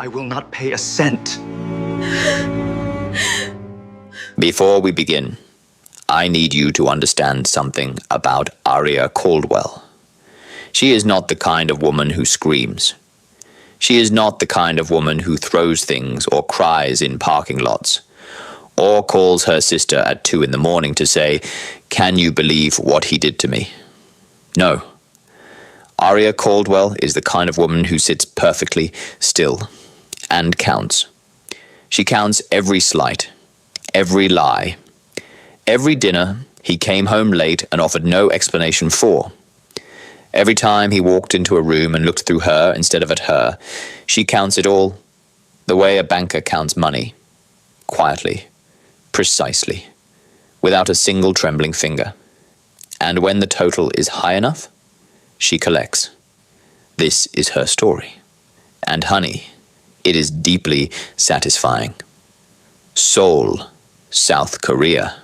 I will not pay a cent. Before we begin, I need you to understand something about Aria Caldwell. She is not the kind of woman who screams. She is not the kind of woman who throws things or cries in parking lots, or calls her sister at 2 a.m. to say, "Can you believe what he did to me?" No. Aria Caldwell is the kind of woman who sits perfectly still and counts. She counts every slight, every lie, every dinner he came home late and offered no explanation for. Every time he walked into a room and looked through her instead of at her, she counts it all, the way a banker counts money, quietly, precisely, without a single trembling finger. And when the total is high enough, she collects. This is her story. And honey, it is deeply satisfying. Seoul, South Korea.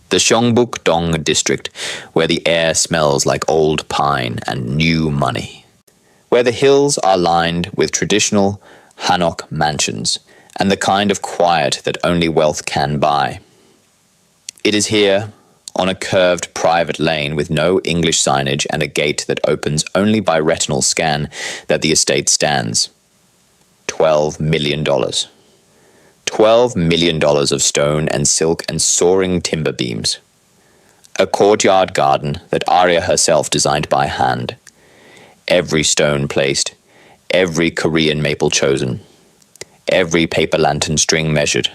The Gyeongbuk-dong district, where the air smells like old pine and new money. Where the hills are lined with traditional Hanok mansions and the kind of quiet that only wealth can buy. It is here, on a curved private lane with no English signage and a gate that opens only by retinal scan, that the estate stands. $12 million. $12 million of stone and silk and soaring timber beams. A courtyard garden that Aria herself designed by hand. Every stone placed, every Korean maple chosen, every paper lantern string measured,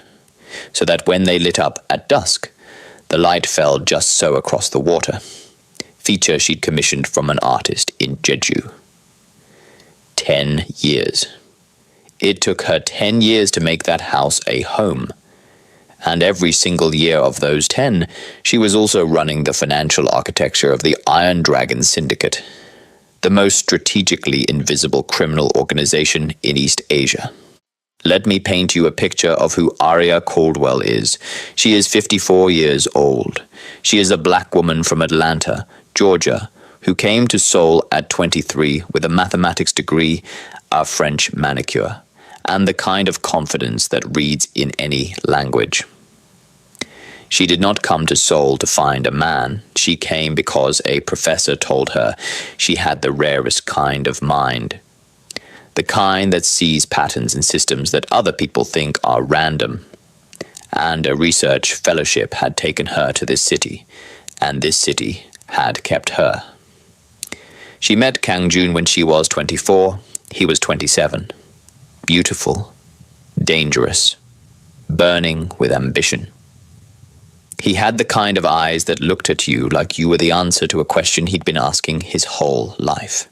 so that when they lit up at dusk, the light fell just so across the water. Feature she'd commissioned from an artist in Jeju. 10 years. It took her 10 years to make that house a home. And every single year of those 10, she was also running the financial architecture of the Iron Dragon Syndicate, the most strategically invisible criminal organization in East Asia. Let me paint you a picture of who Aria Caldwell is. She is 54 years old. She is a black woman from Atlanta, Georgia, who came to Seoul at 23 with a mathematics degree, a French manicure, and the kind of confidence that reads in any language. She did not come to Seoul to find a man. She came because a professor told her she had the rarest kind of mind. The kind that sees patterns in systems that other people think are random. And a research fellowship had taken her to this city, and this city had kept her. She met Kang Jun when she was 24, he was 27. Beautiful, dangerous, burning with ambition. He had the kind of eyes that looked at you like you were the answer to a question he'd been asking his whole life.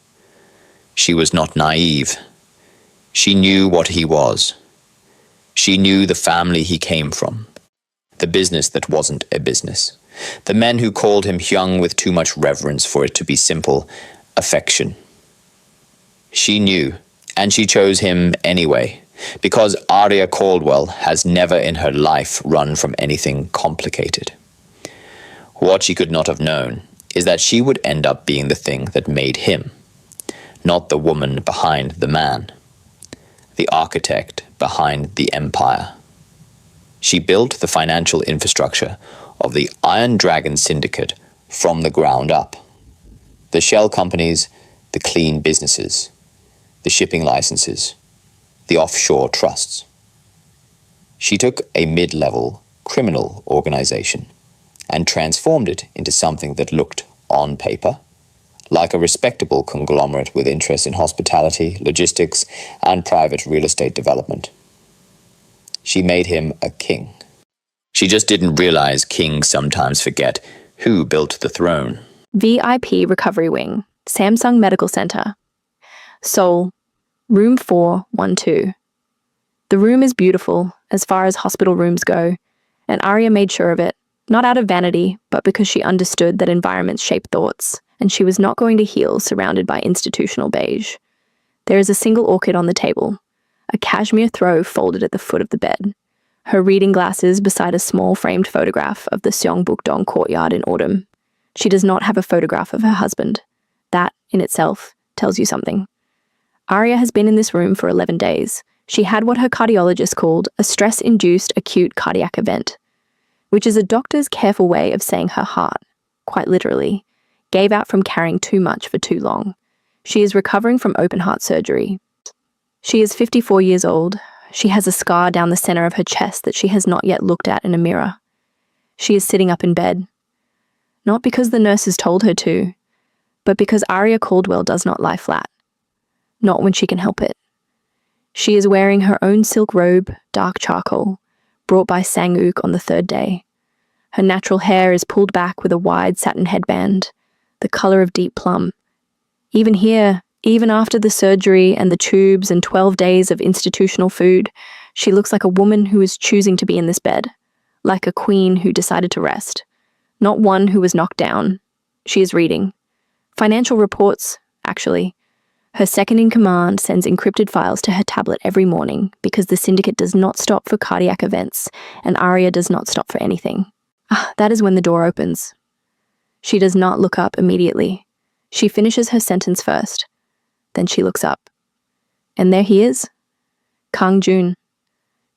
She was not naive. She knew what he was. She knew the family he came from, the business that wasn't a business, the men who called him Hyung with too much reverence for it to be simple affection. She knew, and she chose him anyway, because Aria Caldwell has never in her life run from anything complicated. What she could not have known is that she would end up being the thing that made him, not the woman behind the man, the architect behind the empire. She built the financial infrastructure of the Iron Dragon Syndicate from the ground up. The shell companies, the clean businesses, the shipping licenses, the offshore trusts. She took a mid-level criminal organization and transformed it into something that looked, on paper, like a respectable conglomerate with interests in hospitality, logistics, and private real estate development. She made him a king. She just didn't realize kings sometimes forget who built the throne. VIP Recovery Wing, Samsung Medical Center. Seoul, Room 412. The room is beautiful, as far as hospital rooms go, and Aria made sure of it, not out of vanity, but because she understood that environments shape thoughts, and she was not going to heal surrounded by institutional beige. There is a single orchid on the table, a cashmere throw folded at the foot of the bed, her reading glasses beside a small framed photograph of the Gyeongbuk-dong courtyard in autumn. She does not have a photograph of her husband. That, in itself, tells you something. Aria has been in this room for 11 days. She had what her cardiologist called a stress-induced acute cardiac event, which is a doctor's careful way of saying her heart, quite literally, gave out from carrying too much for too long. She is recovering from open heart surgery. She is 54 years old. She has a scar down the center of her chest that she has not yet looked at in a mirror. She is sitting up in bed. Not because the nurses told her to, but because Aria Caldwell does not lie flat. Not when she can help it. She is wearing her own silk robe, dark charcoal, brought by Sang-uk on the third day. Her natural hair is pulled back with a wide satin headband, the color of deep plum. Even here, even after the surgery and the tubes and 12 days of institutional food, she looks like a woman who is choosing to be in this bed, like a queen who decided to rest, not one who was knocked down. She is reading. Financial reports, actually. Her second-in-command sends encrypted files to her tablet every morning because the syndicate does not stop for cardiac events and Aria does not stop for anything. That is when the door opens. She does not look up immediately. She finishes her sentence first. Then she looks up. And there he is. Kang Jun.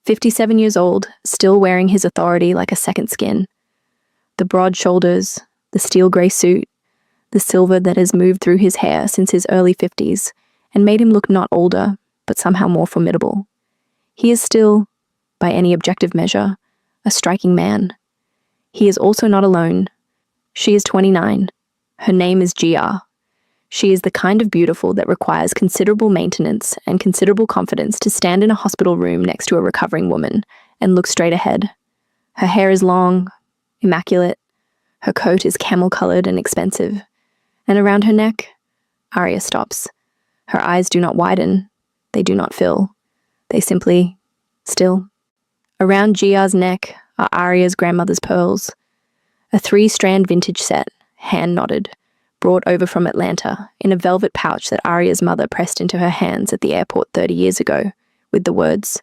57 years old, still wearing his authority like a second skin. The broad shoulders, the steel grey suit, the silver that has moved through his hair since his early 50s and made him look not older, but somehow more formidable. He is still, by any objective measure, a striking man. He is also not alone. She is 29. Her name is Gia. She is the kind of beautiful that requires considerable maintenance and considerable confidence to stand in a hospital room next to a recovering woman and look straight ahead. Her hair is long, immaculate. Her coat is camel-colored and expensive. And around her neck, Aria stops. Her eyes do not widen. They do not fill. They simply still. Around Gia's neck are Aria's grandmother's pearls. A 3-strand vintage set, hand-knotted, brought over from Atlanta in a velvet pouch that Aria's mother pressed into her hands at the airport 30 years ago, with the words,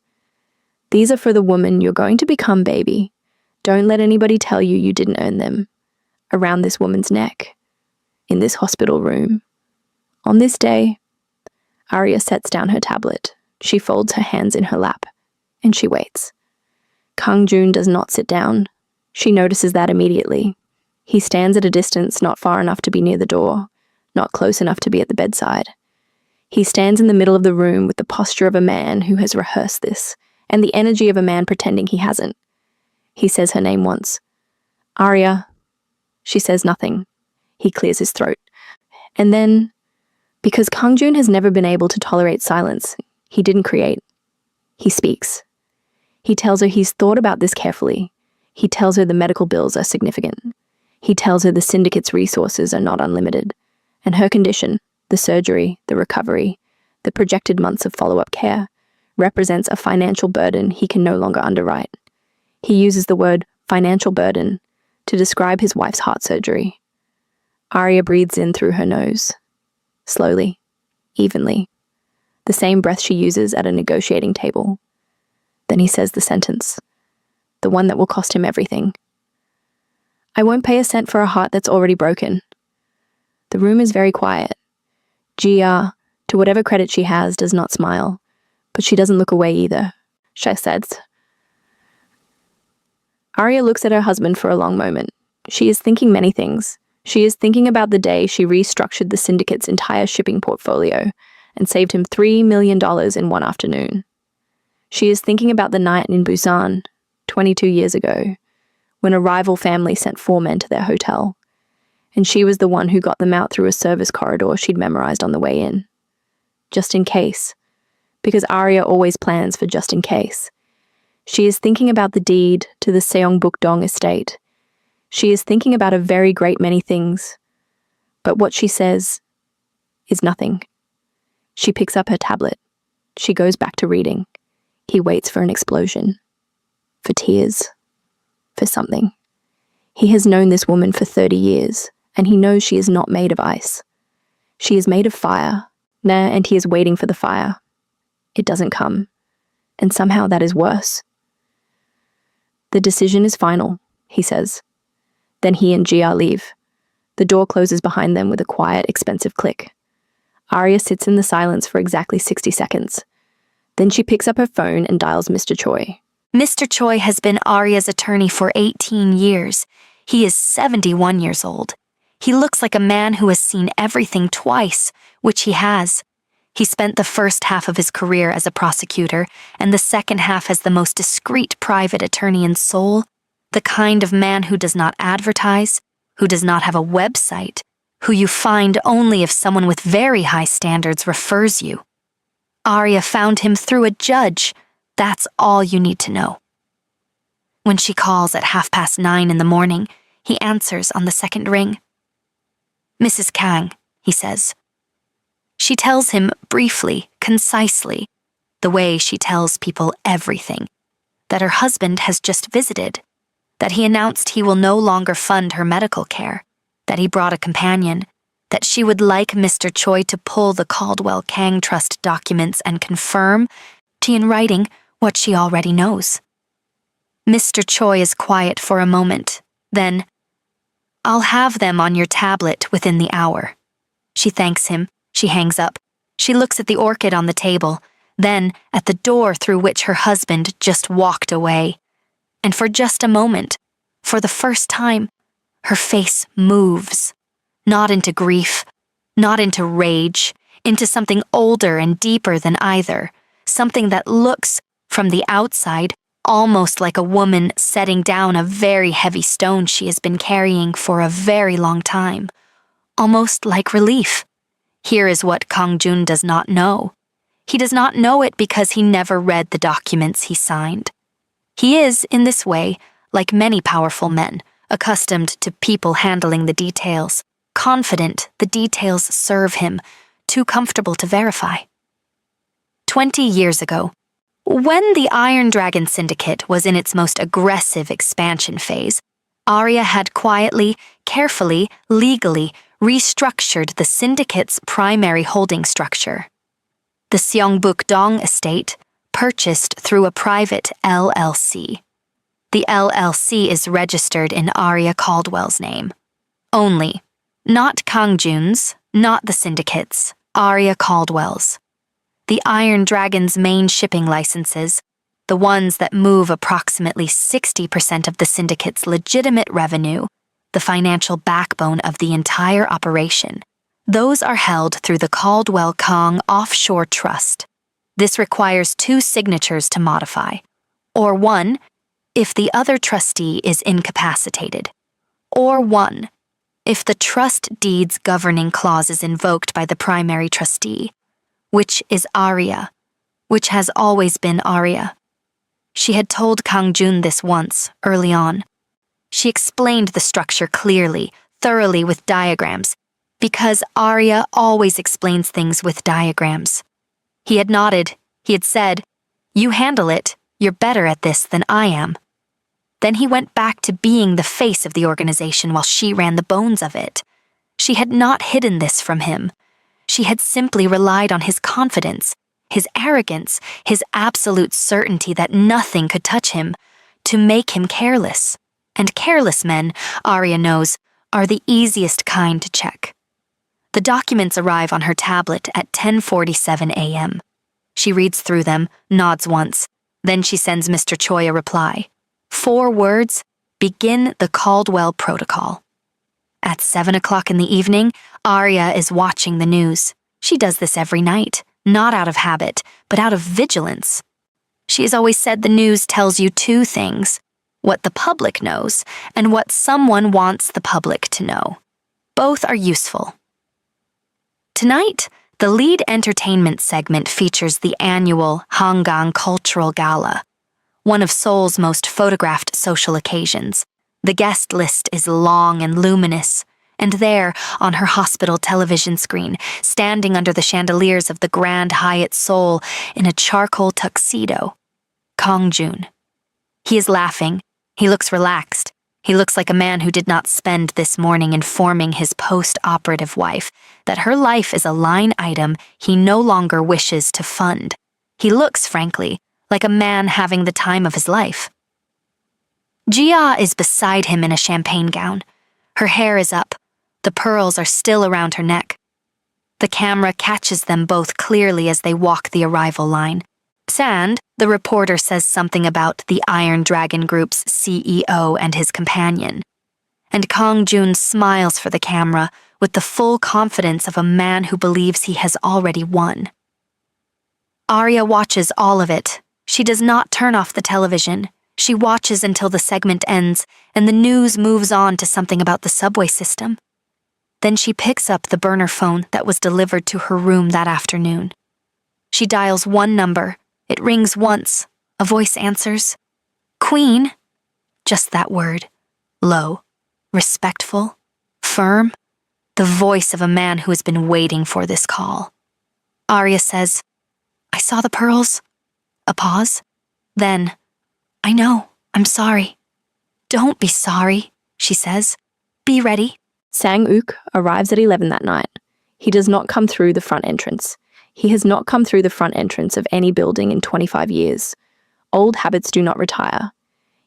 "These are for the woman you're going to become, baby. Don't let anybody tell you you didn't earn them." Around this woman's neck, in this hospital room. On this day, Aria sets down her tablet. She folds her hands in her lap, and she waits. Kang Jun does not sit down. She notices that immediately. He stands at a distance not far enough to be near the door, not close enough to be at the bedside. He stands in the middle of the room with the posture of a man who has rehearsed this, and the energy of a man pretending he hasn't. He says her name once. Aria. She says nothing. He clears his throat. And then, because Kang Jun has never been able to tolerate silence, he didn't create. He speaks. He tells her he's thought about this carefully. He tells her the medical bills are significant. He tells her the syndicate's resources are not unlimited, and her condition, the surgery, the recovery, the projected months of follow-up care, represents a financial burden he can no longer underwrite. He uses the word financial burden to describe his wife's heart surgery. Aria breathes in through her nose, slowly, evenly, the same breath she uses at a negotiating table. Then he says the sentence, the one that will cost him everything. "I won't pay a cent for a heart that's already broken." The room is very quiet. Gia, to whatever credit she has, does not smile, but she doesn't look away either. She says. Aria looks at her husband for a long moment. She is thinking many things. She is thinking about the day she restructured the syndicate's entire shipping portfolio and saved him $3 million in one afternoon. She is thinking about the night in Busan, 22 years ago, when a rival family sent 4 men to their hotel, and she was the one who got them out through a service corridor she'd memorized on the way in. Just in case. Because Aria always plans for just in case. She is thinking about the deed to the Seongbuk-dong estate. She is thinking about a very great many things, but what she says is nothing. She picks up her tablet. She goes back to reading. He waits for an explosion. For tears. For something. He has known this woman for 30 years, and he knows she is not made of ice. She is made of fire, and he is waiting for the fire. It doesn't come, and somehow that is worse. "The decision is final," he says. Then he and Gia leave. The door closes behind them with a quiet, expensive click. Aria sits in the silence for exactly 60 seconds. Then she picks up her phone and dials Mr. Choi. Mr. Choi has been Arya's attorney for 18 years. He is 71 years old. He looks like a man who has seen everything twice, which he has. He spent the first half of his career as a prosecutor and the second half as the most discreet private attorney in Seoul, the kind of man who does not advertise, who does not have a website, who you find only if someone with very high standards refers you. Arya found him through a judge. That's all you need to know. When she calls at 9:30 in the morning, he answers on the second ring. "Mrs. Kang," he says. She tells him briefly, concisely, the way she tells people everything, that her husband has just visited, that he announced he will no longer fund her medical care, that he brought a companion, that she would like Mr. Choi to pull the Caldwell-Kang Trust documents and confirm, in writing, what she already knows. Mr. Choi is quiet for a moment, then, "I'll have them on your tablet within the hour." She thanks him, she hangs up, she looks at the orchid on the table, then at the door through which her husband just walked away. And for just a moment, for the first time, her face moves, not into grief, not into rage, into something older and deeper than either, something that looks, from the outside, almost like a woman setting down a very heavy stone she has been carrying for a very long time, almost like relief. Here is what Kang Jun does not know. He does not know it because he never read the documents he signed. He is, in this way, like many powerful men, accustomed to people handling the details, confident the details serve him, too comfortable to verify. 20 years ago, when the Iron Dragon Syndicate was in its most aggressive expansion phase, Arya had quietly, carefully, legally restructured the syndicate's primary holding structure. The Seongbuk-dong estate, purchased through a private LLC. The LLC is registered in Arya Caldwell's name. Only. Not Kang Jun's, not the syndicate's, Arya Caldwell's. The Iron Dragon's main shipping licenses, the ones that move approximately 60% of the syndicate's legitimate revenue, the financial backbone of the entire operation, those are held through the Caldwell-Kang Offshore Trust. This requires 2 signatures to modify, or 1 if the other trustee is incapacitated, or 1 if the trust deed's governing clause is invoked by the primary trustee, which is Arya, which has always been Arya. She had told Kang Jun this once, early on. She explained the structure clearly, thoroughly with diagrams, because Arya always explains things with diagrams. He had nodded. He had said, "You handle it. You're better at this than I am." Then he went back to being the face of the organization while she ran the bones of it. She had not hidden this from him. She had simply relied on his confidence, his arrogance, his absolute certainty that nothing could touch him, to make him careless. And careless men, Arya knows, are the easiest kind to check. The documents arrive on her tablet at 10:47 a.m. She reads through them, nods once, then she sends Mr. Choi a reply. 4 words: begin the Caldwell Protocol. At 7 o'clock in the evening, Arya is watching the news. She does this every night, not out of habit, but out of vigilance. She has always said the news tells you 2 things: what the public knows and what someone wants the public to know. Both are useful. Tonight, the lead entertainment segment features the annual Hangang Cultural Gala, one of Seoul's most photographed social occasions. The guest list is long and luminous, and there, on her hospital television screen, standing under the chandeliers of the Grand Hyatt Seoul in a charcoal tuxedo, Kang Jun. He is laughing. He looks relaxed. He looks like a man who did not spend this morning informing his post-operative wife that her life is a line item he no longer wishes to fund. He looks, frankly, like a man having the time of his life. Jia is beside him in a champagne gown. Her hair is up. The pearls are still around her neck. The camera catches them both clearly as they walk the arrival line. Sand, the reporter, says something about the Iron Dragon Group's CEO and his companion. And Kong Jun smiles for the camera with the full confidence of a man who believes he has already won. Arya watches all of it. She does not turn off the television. She watches until the segment ends and the news moves on to something about the subway system. Then she picks up the burner phone that was delivered to her room that afternoon. She dials one number. It rings once. A voice answers. Queen. Just that word. Low. Respectful. Firm. The voice of a man who has been waiting for this call. Arya says, I saw the pearls. A pause. Then, I know, I'm sorry. Don't be sorry, she says. Be ready. Sang-uk arrives at 11 that night. He does not come through the front entrance. He has not come through the front entrance of any building in 25 years. Old habits do not retire.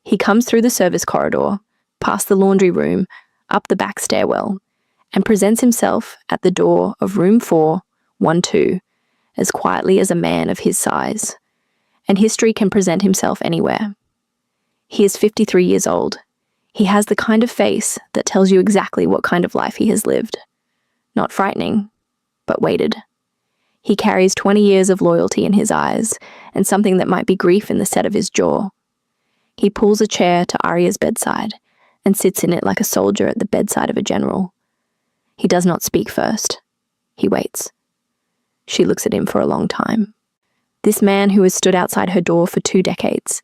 He comes through the service corridor, past the laundry room, up the back stairwell, and presents himself at the door of room 412, as quietly as a man of his size. And history can present himself anywhere. He is 53 years old. He has the kind of face that tells you exactly what kind of life he has lived. Not frightening, but weighted. He carries 20 years of loyalty in his eyes and something that might be grief in the set of his jaw. He pulls a chair to Arya's bedside and sits in it like a soldier at the bedside of a general. He does not speak first. He waits. She looks at him for a long time. This man who has stood outside her door for 2 decades,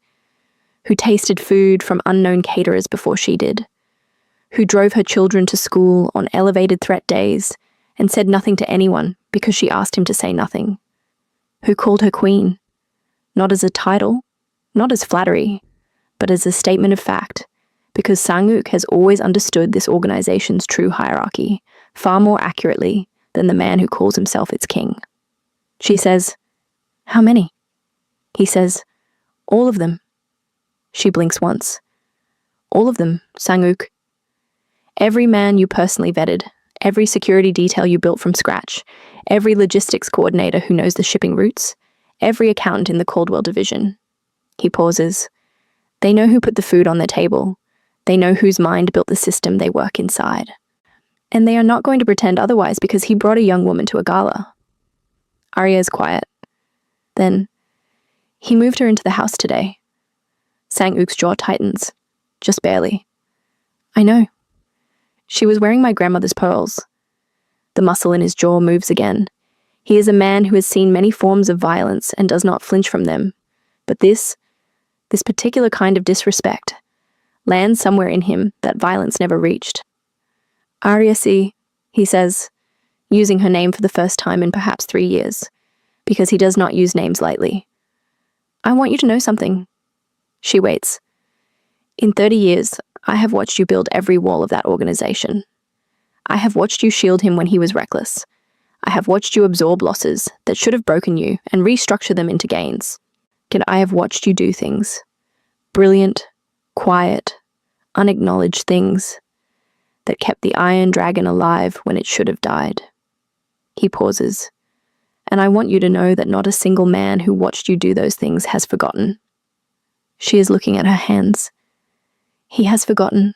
who tasted food from unknown caterers before she did, who drove her children to school on elevated threat days and said nothing to anyone because she asked him to say nothing, who called her queen, not as a title, not as flattery, but as a statement of fact, because Sang-uk has always understood this organization's true hierarchy far more accurately than the man who calls himself its king. She says, How many? He says, All of them. She blinks once. All of them, Sang-uk. Every man you personally vetted, every security detail you built from scratch, every logistics coordinator who knows the shipping routes, every accountant in the Caldwell division. He pauses. They know who put the food on their table. They know whose mind built the system they work inside. And they are not going to pretend otherwise because he brought a young woman to a gala. Arya is quiet. Then, he moved her into the house today. Sang-uk's jaw tightens. Just barely. I know. She was wearing my grandmother's pearls. The muscle in his jaw moves again. He is a man who has seen many forms of violence and does not flinch from them. But this particular kind of disrespect, lands somewhere in him that violence never reached. Arya C., he says, using her name for the first time in perhaps 3 years, because he does not use names lightly. I want you to know something. She waits. In 30 years, I have watched you build every wall of that organization. I have watched you shield him when he was reckless. I have watched you absorb losses that should have broken you and restructure them into gains. And I have watched you do things. Brilliant, quiet, unacknowledged things that kept the Iron Dragon alive when it should have died. He pauses. And I want you to know that not a single man who watched you do those things has forgotten. She is looking at her hands. He has forgotten,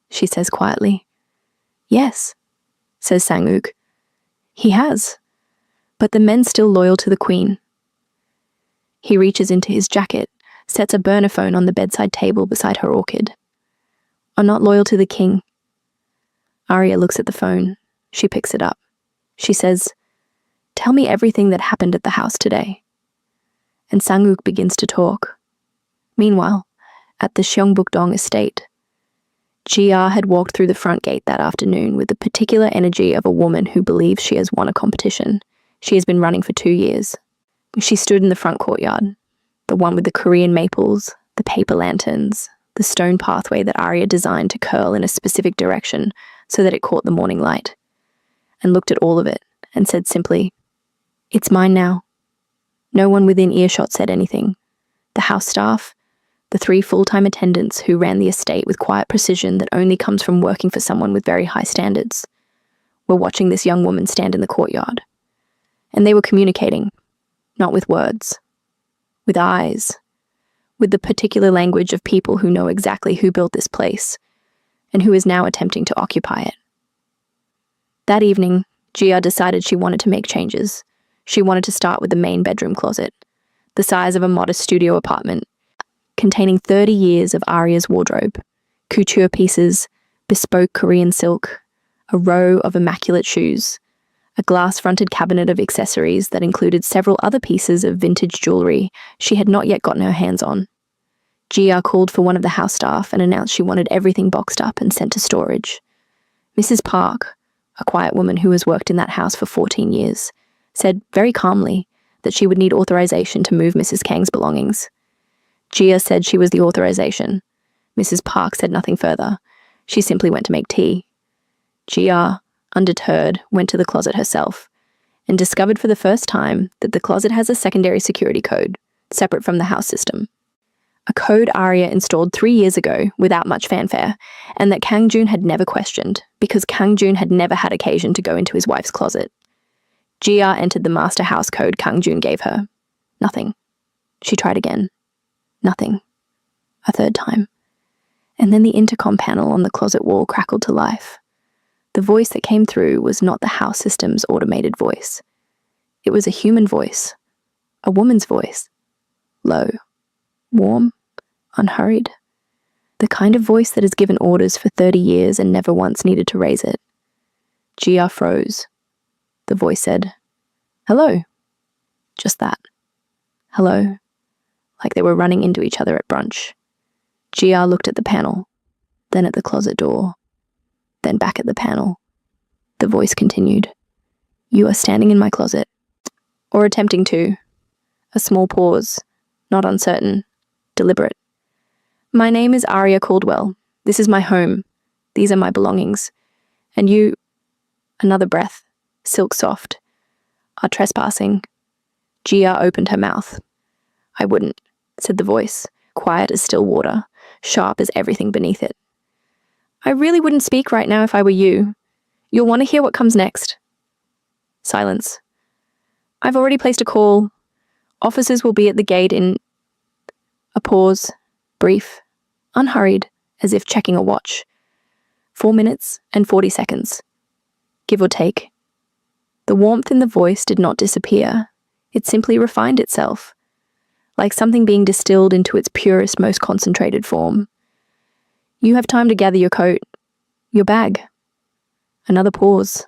she says quietly. Yes, says Sang-uk. He has. But the men's still loyal to the queen. He reaches into his jacket, sets a burner phone on the bedside table beside her orchid. Are not loyal to the king. Arya looks at the phone. She picks it up. She says, Tell me everything that happened at the house today. And Sang-uk begins to talk. Meanwhile, at the Seongbuk-dong estate, GR had walked through the front gate that afternoon with the particular energy of a woman who believes she has won a competition. She has been running for 2 years. She stood in the front courtyard, the one with the Korean maples, the paper lanterns, the stone pathway that Arya designed to curl in a specific direction so that it caught the morning light, and looked at all of it and said simply, It's mine now. No one within earshot said anything. The house staff, the 3 full-time attendants who ran the estate with quiet precision that only comes from working for someone with very high standards, were watching this young woman stand in the courtyard. And they were communicating, not with words, with eyes, with the particular language of people who know exactly who built this place and who is now attempting to occupy it. That evening, Gia decided she wanted to make changes. She wanted to start with the main bedroom closet, the size of a modest studio apartment, containing 30 years of Aria's wardrobe, couture pieces, bespoke Korean silk, a row of immaculate shoes, a glass-fronted cabinet of accessories that included several other pieces of vintage jewelry she had not yet gotten her hands on. Gia called for one of the house staff and announced she wanted everything boxed up and sent to storage. Mrs. Park, a quiet woman who has worked in that house for 14 years, said very calmly that she would need authorization to move Mrs. Kang's belongings. Gia said she was the authorization. Mrs. Park said nothing further. She simply went to make tea. Gia, undeterred, went to the closet herself and discovered for the first time that the closet has a secondary security code, separate from the house system. A code Aria installed 3 years ago without much fanfare, and that Kang Jun had never questioned, because Kang Jun had never had occasion to go into his wife's closet. Gia entered the master house code Kang Jun gave her. Nothing. She tried again. Nothing. A third time. And then the intercom panel on the closet wall crackled to life. The voice that came through was not the house system's automated voice. It was a human voice. A woman's voice. Low. Warm. Unhurried. The kind of voice that has given orders for 30 years and never once needed to raise it. Gia froze. The voice said, "Hello." Just that. Hello. Like they were running into each other at brunch. Gia looked at the panel, then at the closet door, then back at the panel. The voice continued, "You are standing in my closet." Or attempting to. A small pause, not uncertain, deliberate. "My name is Aria Caldwell. This is my home. These are my belongings. And you," another breath, silk soft, "are trespassing." Gia opened her mouth. "I wouldn't," said the voice, quiet as still water, sharp as everything beneath it. "I really wouldn't speak right now if I were you. You'll want to hear what comes next." Silence. "I've already placed a call. Officers will be at the gate in..." A pause, brief, unhurried, as if checking a watch. 4 minutes and 40 seconds. Give or take. The warmth in the voice did not disappear. It simply refined itself, like something being distilled into its purest, most concentrated form. "You have time to gather your coat, your bag." Another pause,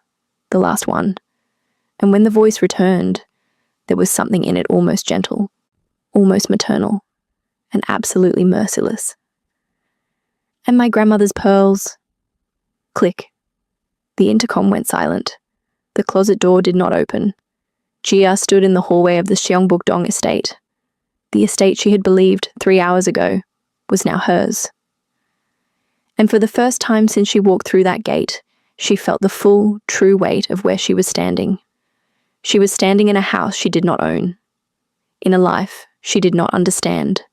the last one. And when the voice returned, there was something in it almost gentle, almost maternal, and absolutely merciless. "And my grandmother's pearls." Click. The intercom went silent. The closet door did not open. Gia stood in the hallway of the Seongbuk-dong estate. The estate she had believed 3 hours ago was now hers. And for the first time since she walked through that gate, she felt the full, true weight of where she was standing. She was standing in a house she did not own, in a life she did not understand,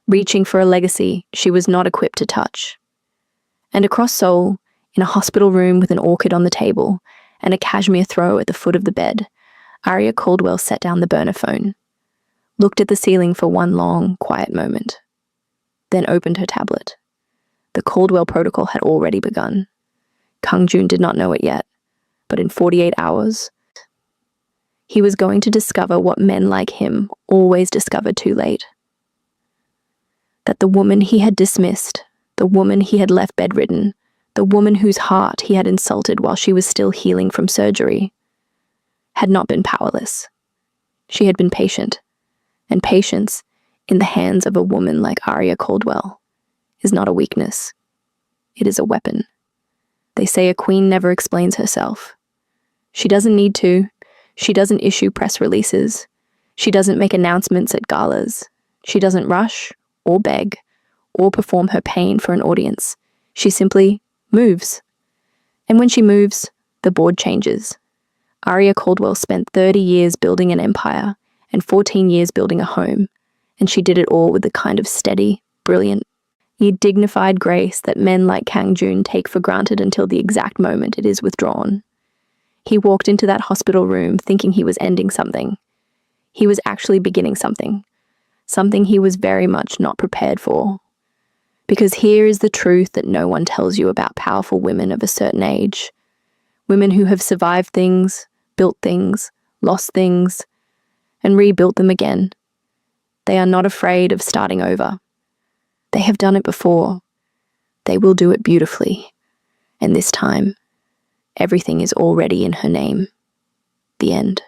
reaching for a legacy she was not equipped to touch. And across Seoul, in a hospital room with an orchid on the table and a cashmere throw at the foot of the bed, Aria Caldwell set down the burner phone, looked at the ceiling for one long, quiet moment, then opened her tablet. The Caldwell protocol had already begun. Kang Jun did not know it yet, but in 48 hours, he was going to discover what men like him always discovered too late. That the woman he had dismissed, the woman he had left bedridden, the woman whose heart he had insulted while she was still healing from surgery, had not been powerless. She had been patient, and patience, in the hands of a woman like Aria Caldwell, is not a weakness. It is a weapon. They say a queen never explains herself. She doesn't need to. She doesn't issue press releases. She doesn't make announcements at galas. She doesn't rush, or beg, or perform her pain for an audience. She simply moves. And when she moves, the board changes. Aria Caldwell spent 30 years building an empire and 14 years building a home, and she did it all with the kind of steady, brilliant, yet dignified grace that men like Kang Jun take for granted until the exact moment it is withdrawn. He walked into that hospital room thinking he was ending something. He was actually beginning something. something he was very much not prepared for. Because here is the truth that no one tells you about powerful women of a certain age. Women who have survived things, built things, lost things, and rebuilt them again. They are not afraid of starting over. They have done it before. They will do it beautifully. And this time, everything is already in her name. The end.